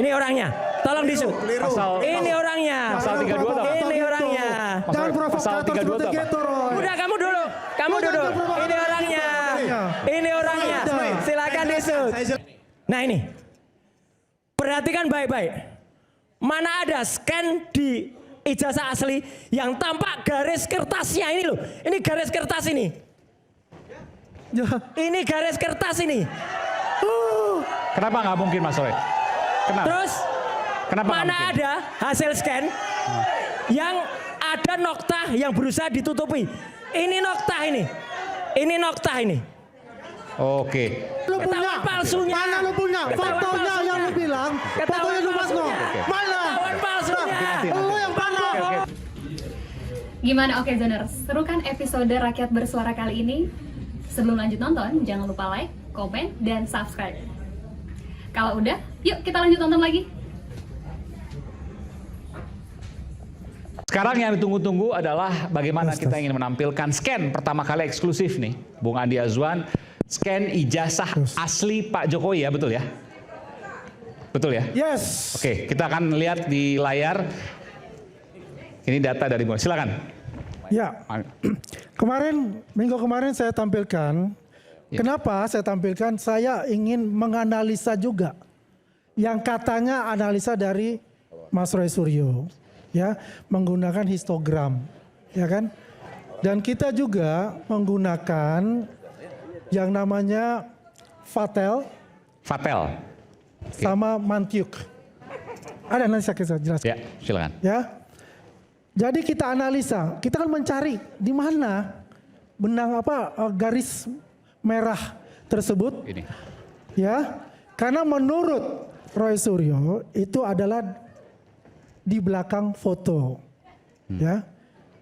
Ini orangnya. Tolong disut. Ini orangnya. Pasal 32 apa? Ini orangnya. Jangan provokator seperti gitu, Roy. Udah kamu dulu. Kamu duduk. Ini orangnya. Ini orangnya. Silakan disut. Nah ini. Perhatikan baik-baik. Mana ada scan di ijazah asli yang tampak garis kertasnya ini loh. Ini garis kertas ini. Ini garis kertas ini. Kenapa nggak mungkin Mas Roy? Kenapa? Terus Kenapa mana ada hasil scan yang ada nokta yang berusaha ditutupi. Ini nokta ini. Ini nokta ini. Oke. Lu punya? Ketahuan palsunya. Mana lu punya? Ketahuan Fotonya palsunya. yang lu bilang. Ketahuan Fotonya lu Mas No. palsunya. Mana? Ketahuan palsunya. Lu yang mana? Gimana Oke Zoners? Seru kan episode Rakyat Bersuara kali ini? Sebelum lanjut nonton, jangan lupa like, komen, dan subscribe. Kalau udah, yuk kita lanjut nonton lagi. Sekarang yang ditunggu-tunggu adalah bagaimana kita ingin menampilkan scan pertama kali eksklusif nih, Bung Andi Azwan, scan ijazah asli Pak Jokowi ya, betul ya? Betul ya? Yes. Oke, kita akan lihat di layar. Ini data dari Bung. Silakan. Ya. Minggu kemarin saya tampilkan. Ya. Kenapa saya tampilkan? Saya ingin menganalisa juga yang katanya analisa dari Mas Roy Suryo, ya, menggunakan histogram, ya kan? Dan kita juga menggunakan yang namanya Vatel sama Mantiuk. Ada nanti saya jelaskan. Ya, silakan. Ya. Jadi kita analisa, kita kan mencari di mana benang garis merah tersebut. Ini. Ya. Karena menurut Roy Suryo itu adalah di belakang foto. Ya.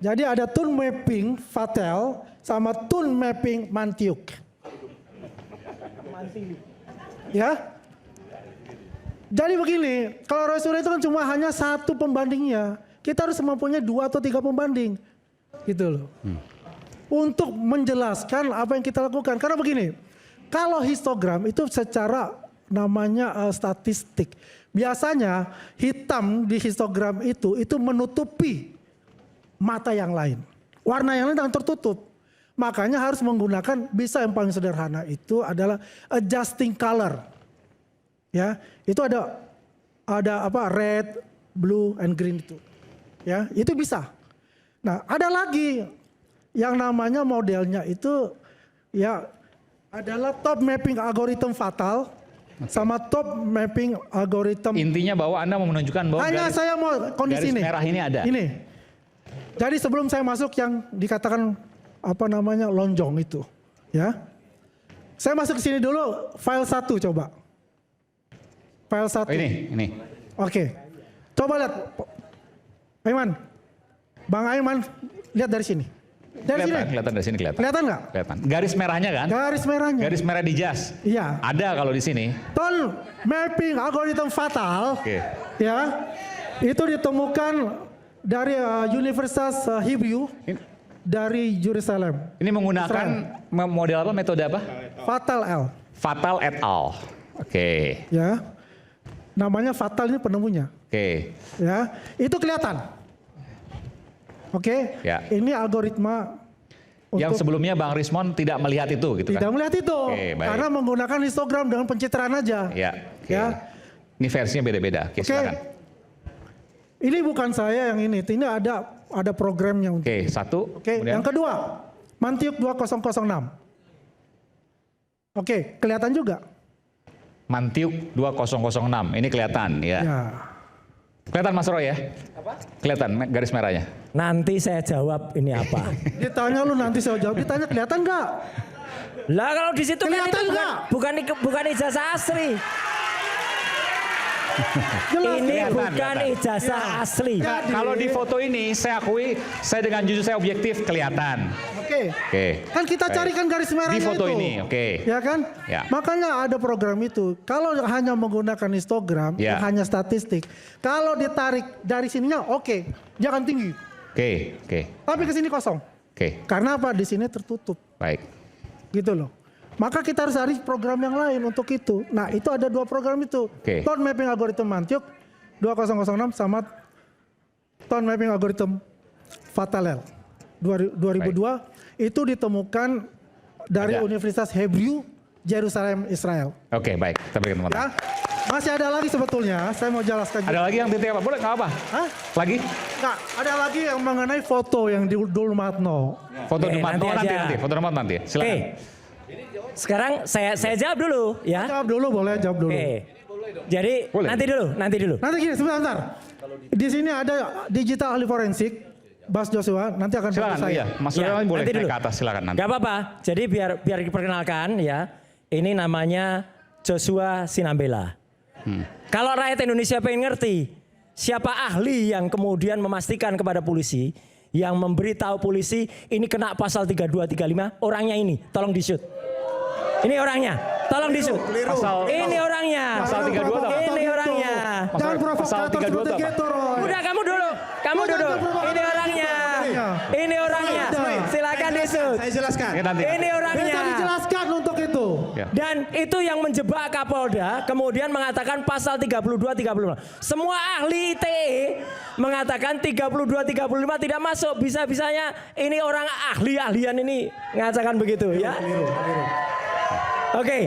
Jadi ada tone mapping Vatel sama tone mapping Mantiuk. Ya. Jadi begini, kalau Roy Suryo itu kan cuma hanya satu pembandingnya. Kita harus mempunyai 2 atau 3 pembanding. Gitu loh. Untuk menjelaskan apa yang kita lakukan. Karena begini, kalau histogram itu secara namanya statistik. Biasanya hitam di histogram itu menutupi mata yang lain. Warna yang lain akan tertutup. Makanya harus menggunakan, bisa yang paling sederhana itu adalah adjusting color. Ya, itu ada red, blue, and green itu. Ya, itu bisa. Nah, ada lagi yang namanya modelnya itu ya adalah top mapping algorithm Vatel sama top mapping algorithm. Intinya bahwa Anda mau menunjukkan bahwa hanya saya mau kondisi garis ini. merah ini ada. Ini. Jadi sebelum saya masuk yang dikatakan lonjong itu, ya. Saya masuk ke sini dulu, file 1 coba. File 1. Ini. Oke. Coba lihat. Aiman, Bang Aiman, lihat dari sini. Kelihatan dari sini kelihatan. Kelihatan nggak? Kelihatan. Garis merahnya kan? Garis merahnya. Garis merah di jas. Iya. Ada kalau di sini. Tone mapping algorithm Vatel. Oke. Ya, itu ditemukan dari Universitas Hebrew dari Jerusalem. Ini menggunakan model apa? Metode apa? Vatel et al. Oke. Ya. Namanya Vatel ini penemunya. Oke. Ya, itu kelihatan. Oke. Ya. Ini algoritma Yang sebelumnya Bang Rismon tidak melihat itu gitu tidak kan? melihat itu. Oke, baik. Karena menggunakan histogram dengan pencitraan aja. Ya. Oke. Ya. Ini versinya beda-beda. Oke, silakan. Ini bukan saya yang ini ada programnya untuk. Oke, satu. Oke, Kemudian? yang kedua, Mantiuk 2006. Oke, kelihatan juga. Mantiuk 2006. Ini kelihatan ya. Ya. Kelihatan Mas Roy ya? Apa? Kelihatan garis merahnya. Nanti saya jawab ini apa. Ditanya lu nanti saya jawab. Ditanya kelihatan nggak? Lah kalau di situ kan Kelihatan itu nggak? bukan ijazah asli. Jelas. Ini Kelihatan, bukan kelihatan. ijazah asli. Ya. Kalau di foto ini saya akui, saya dengan jujur saya objektif kelihatan. Oke. Oke. Kan kita Baik. carikan garis merahnya Di foto itu. ini, oke. Ya kan? Ya. Makanya ada program itu. Kalau hanya menggunakan histogram, Ya. hanya statistik. Kalau ditarik dari sininya, oke, dia akan tinggi. Oke. Tapi ke sini kosong. Oke. Karena apa? Di sini tertutup. Baik. Gitu loh. Maka kita harus cari program yang lain untuk itu. Nah itu ada 2 program itu. Tone mapping algorithm Mantiuk 2006 sama tone mapping algorithm Fatalel 2002 itu ditemukan dari Universitas Hebrew Jerusalem Israel. Oke, baik. Kita berikan teman-teman. Ya, masih ada lagi sebetulnya. Saya mau jelaskan. Ada lagi yang titik apa? Boleh nggak apa? Hah? Lagi? Nggak, ada lagi yang mengenai foto yang di Dulmatno. Foto Dulmatno nanti. Foto Dulmatno nanti. Silakan. Sekarang saya jawab dulu ya. Jawab dulu, boleh jawab dulu. Jadi boleh. nanti dulu. Nanti gini, sebentar. Di sini ada digital ahli forensik, Bas Joshua. Nanti akan silakan. saya. Iya, Mas Joshua boleh naik dulu. ke atas. Silakan nanti. Gak apa-apa. Jadi biar diperkenalkan ya. Ini namanya Joshua Sinambela. Kalau rakyat Indonesia pengen ngerti siapa ahli yang kemudian memastikan kepada polisi, yang memberitahu polisi ini kena pasal 32, 35, orangnya ini, tolong di-shoot. Ini orangnya, tolong di-shoot. Ini orangnya. Pasal 32 apa? Ini orangnya. Jangan provokator seperti gitu, Roy. Udah kamu duduk. Ini orangnya. Ini orangnya. Silakan di-shoot. Saya jelaskan. Ini orangnya. Bisa dijelaskan untuk itu. Dan itu yang menjebak Kapolda, kemudian mengatakan pasal 32, 35. Semua ahli ITE mengatakan 32, 35 tidak masuk. Bisa-bisanya ini orang ahli-ahlian ini mengatakan begitu ya. Oke,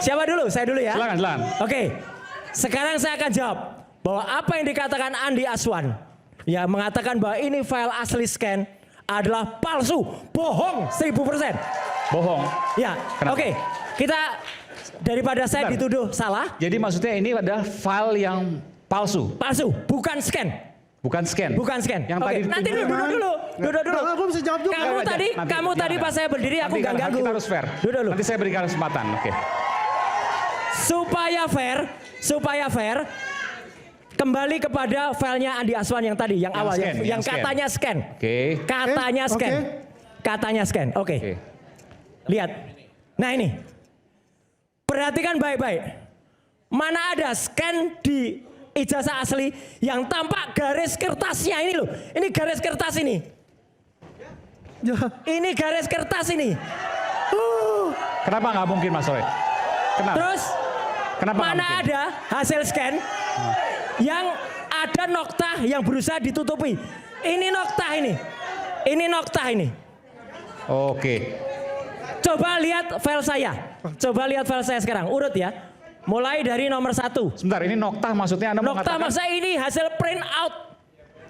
siapa dulu? Saya dulu ya. Silakan. Oke, sekarang saya akan jawab bahwa apa yang dikatakan Andi Aswan, ya mengatakan bahwa ini file asli scan adalah palsu, bohong 1000%. Bohong. Ya, oke. Kita daripada saya dituduh salah. Jadi maksudnya ini adalah file yang palsu. Palsu, bukan scan. Bukan scan. Yang tadi nanti dulu. Aku bisa jawab juga. Kamu tadi pas saya berdiri aku nggak ganggu. Kita harus fair. Dulu. Nanti saya berikan kesempatan. Oke. Supaya fair, kembali kepada filenya Andi Aswan yang tadi, yang awal, yang katanya scan. Oke. Katanya scan. Oke. Lihat. Nah ini. Perhatikan baik-baik. Mana ada scan di ijazah asli yang tampak garis kertasnya ini loh. Ini garis kertas ini. Ini garis kertas ini. Kenapa nggak mungkin Mas Roy? Kenapa? Terus kenapa mana ada hasil scan yang ada noktah yang berusaha ditutupi. Ini noktah ini. Oke. Coba lihat file saya sekarang. Urut ya. Mulai dari nomor 1. Sebentar, ini noktah maksudnya Anda mengatakan? Noktah maksudnya ini hasil print out.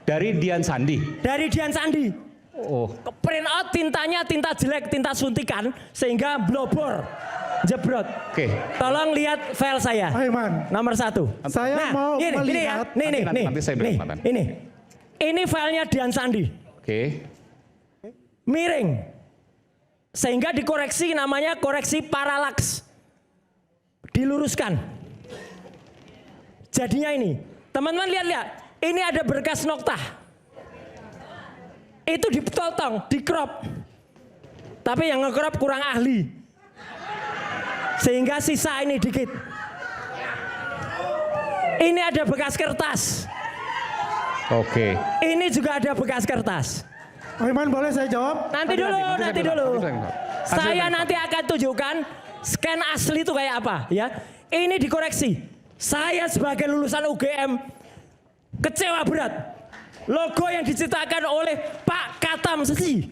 Dari Dian Sandi? Dari Dian Sandi. Oh. Print out tintanya tinta jelek, tinta suntikan. Sehingga blobor. Jebrot. Oke. Tolong lihat file saya. Aiman. Nomor 1. Saya mau melihat. Nanti saya beri kesempatan. Ini filenya Dian Sandi. Oke. Miring. Sehingga dikoreksi namanya koreksi paralaks. Diluruskan. Jadinya ini. Teman-teman lihat. Ini ada berkas noktah. Itu dipotong, di-crop. Tapi yang nge-crop kurang ahli. Sehingga sisa ini dikit. Ini ada bekas kertas. Oke. Ini juga ada bekas kertas. Aiman boleh saya jawab? Nanti dulu. Saya nanti akan tunjukkan scan asli itu kayak apa ya. Ini dikoreksi. Saya sebagai lulusan UGM kecewa berat. Logo yang diciptakan oleh Pak Katamsi.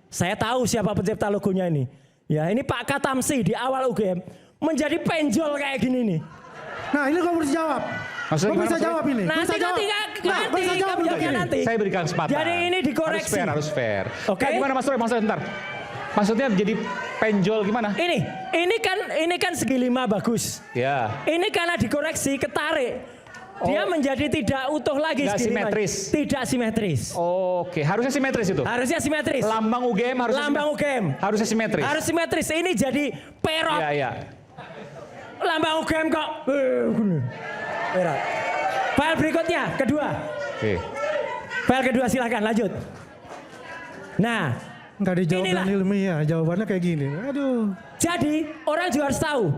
Saya tahu siapa pencipta logonya ini. Ya, ini Pak Katamsi di awal UGM menjadi penjol kayak gini nih. Nah, ini kamu harus jawab. Maksudnya kamu bisa jawab ini. Nanti Saya berikan kesempatan. Jadi ini dikoreksi. Harus fair. Oke. Gimana Mas Roy? Bentar. Maksudnya jadi penjol gimana? Ini kan segi 5 bagus. Ya. Ini karena dikoreksi ketarik. Dia menjadi tidak utuh lagi. Tidak simetris. Tidak simetris. Oke, harusnya simetris itu. Harusnya simetris. Lambang UGM harusnya simetris. Harus simetris. Ini jadi perot. Iya. Lambang UGM kok. Perot. File berikutnya, kedua. Oke. File kedua silakan lanjut. Nah, nggak dijawab dengan ilmiah, jawabannya kayak gini. Aduh. Jadi orang juga harus tahu.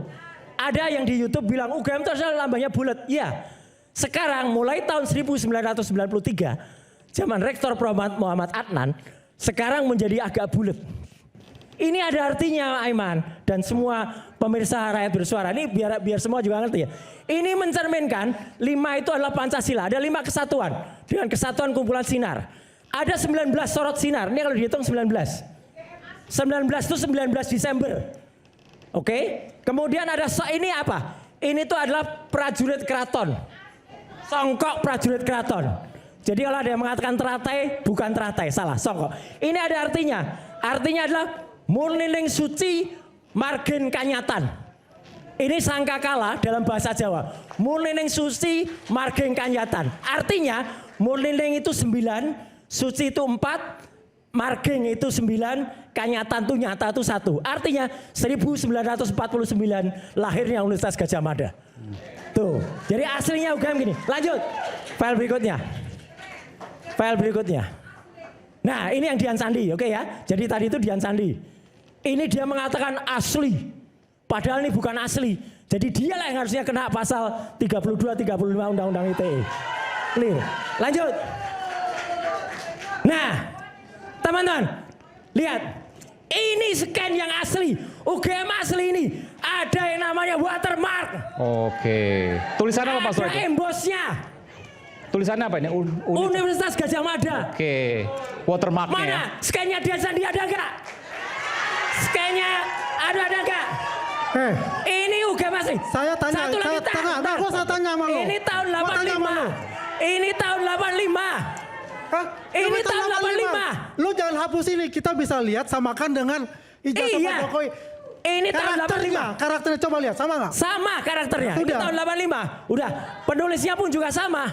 Ada yang di YouTube bilang UGM itu adalah lambangnya bulat. Iya. Sekarang mulai tahun 1993, zaman Rektor Muhammad Adnan, sekarang menjadi agak bulat. Ini ada artinya Aiman dan semua pemirsa Rakyat Bersuara. Ini biar semua juga ngerti ya. Ini mencerminkan 5 itu adalah Pancasila. Ada 5 kesatuan dengan kesatuan kumpulan sinar. Ada 19 sorot sinar. Ini kalau dihitung 19. 19 itu 19 Desember. Oke. Kemudian ada ini apa? Ini tuh adalah prajurit keraton. Songkok prajurit keraton. Jadi kalau ada yang mengatakan teratai, bukan teratai, salah, songkok. Ini ada artinya. Artinya adalah murnining suci margen kanyatan. Ini sangkakala dalam bahasa Jawa. Murnining suci margen kanyatan. Artinya murnining itu 9, suci itu 4, margen itu 9, kanyatan itu nyata itu 1. Artinya 1949 lahirnya Universitas Gadjah Mada. Tuh, jadi aslinya UGM gini. Lanjut, file berikutnya. File berikutnya. Nah, ini yang Dian Sandi, oke ya. Jadi tadi itu Dian Sandi. Ini dia mengatakan asli. Padahal ini bukan asli. Jadi dialah yang harusnya kena pasal 32, 35 Undang-Undang ITE. Clear. Lanjut. Nah, teman-teman, lihat. Ini scan yang asli. UGM asli ini. Ada yang namanya watermark. Oke. Tulisannya apa Pak Soe? Ada embosnya. Tulisannya apa ini? Universitas Gadjah Mada. Oke. Watermarknya ya. Mana? Scan-nya Dian Sandi ada nggak? Scan-nya ada nggak? Ini UGM asli. Saya tanya, Satu lagi, saya tanya sama lo. Ini tahun 85. Ini tahun 85. Hah? Ini tahun 85. Lu jangan hapus ini, kita bisa lihat samakan dengan ijazah Iya. Pak Jokowi. Ini tahun 85. Karakternya coba lihat, sama nggak? Sama karakternya. Ini Udah. tahun 85. Udah. Penulisnya pun juga sama.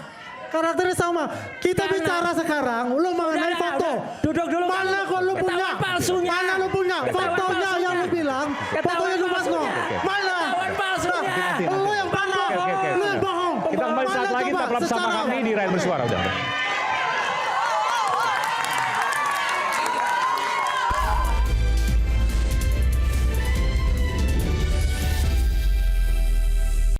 Karakternya sama. Kita Karena- bicara sekarang, lu mengenai Udah, foto. udah. Duduk dulu. Mana kok lu punya? Ketahuan palsunya. Mana lu punya? Ketahuan Fotonya palsunya. yang lu bilang, Ketahuan fotonya lu Mas Ngo. palsunya. Mana? Ketahuan palsunya. Lu yang bohong. Oke. Lu yang bohong. Kita kembali saat Mana lagi coba tetaplah bersama secara- kami di Rakyat Bersuara. Udah.